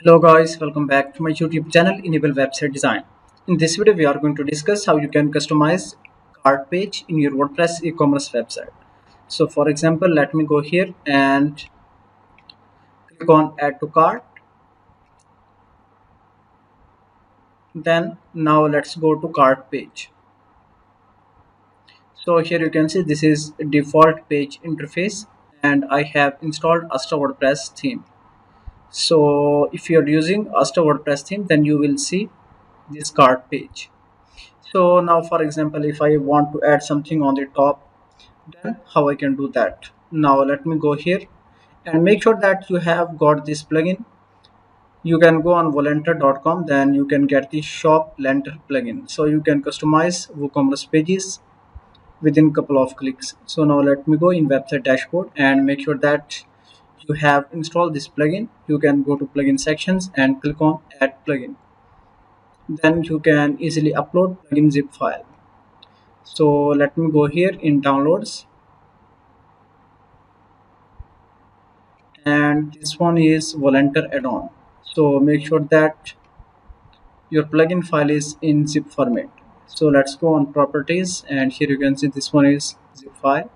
Hello guys, welcome back to my YouTube channel Enable Website Design. In this video we are going to discuss how you can customize cart page in your WordPress e-commerce website. So for example, let me go here and click on add to cart. Then now let's go to cart page. So here you can see this is default page interface and I have installed Asta WordPress theme. So if you are using Asta WordPress theme, then you will see this cart page. So now for example, if I want to add something on the top, then how I can do that? Now let me go here and make sure that you have got this plugin. You can go on volunteer.com, then you can get the Shoplentor plugin. So you can customize WooCommerce pages within couple of clicks. So now let me go in website dashboard and make sure that you have installed this plugin. You can go to plugin sections and click on add plugin. Then you can easily upload plugin zip file. So let me go here in downloads, and this one is volunteer add-on. So make sure that your plugin file is in zip format. So let's go on properties, and here you can see this one is zip file.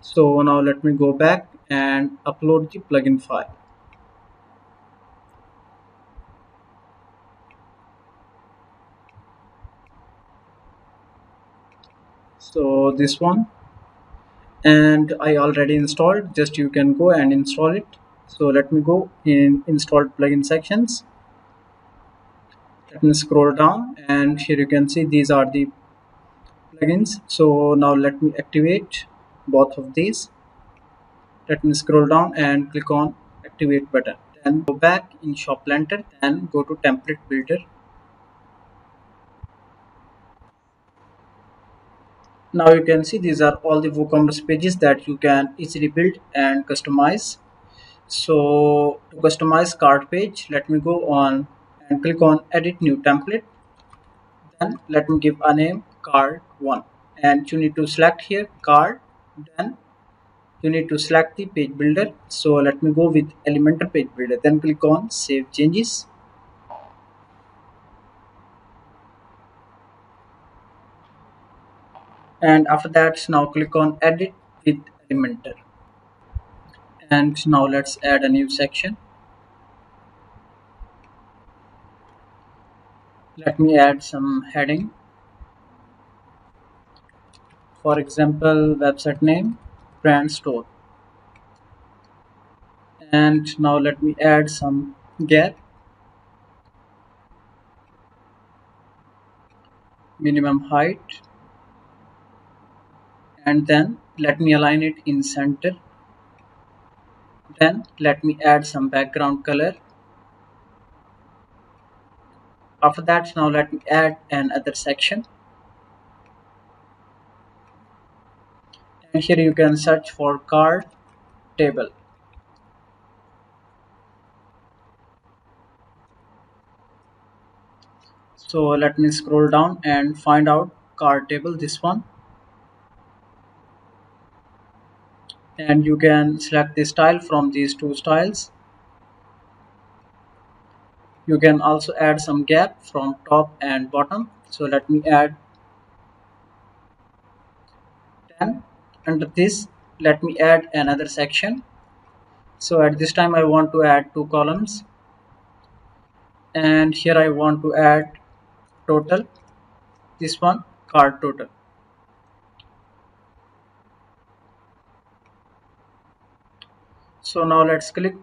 So now let me go back and upload the plugin file. So this one, and I already installed, just you can go and install it. So let me go in installed plugin sections. Let me scroll down, and here you can see these are the plugins. So now let me activate both of these. Let me scroll down and click on activate button. Then go back in Shoplentor and go to template builder. Now you can see these are all the WooCommerce pages that you can easily build and customize. So to customize cart page, let me go on and click on edit new template. Then let me give a name cart 1, and you need to select here cart. Then you need to select the page builder. So let me go with Elementor page builder, then click on save changes. And after that, now click on edit with Elementor. And now let's add a new section. Let me add some heading. For example, website name, brand store. And now let me add some gap, minimum height, and then let me align it in center. Then let me add some background color. After that, now let me add another section, and here you can search for cart table. So let me scroll down and find out cart table, this one, and you can select the style from these two styles. You can also add some gap from top and bottom. So let me add 10. Under this, let me add another section. So at this time I want to add 2 columns, and here I want to add total, this one cart total. So now let's click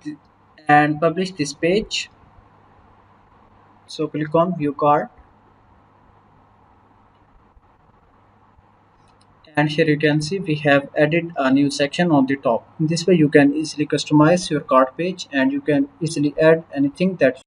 and publish this page. So click on view cart, and here you can see we have added a new section on the top. In this way you can easily customize your cart page, and you can easily add anything that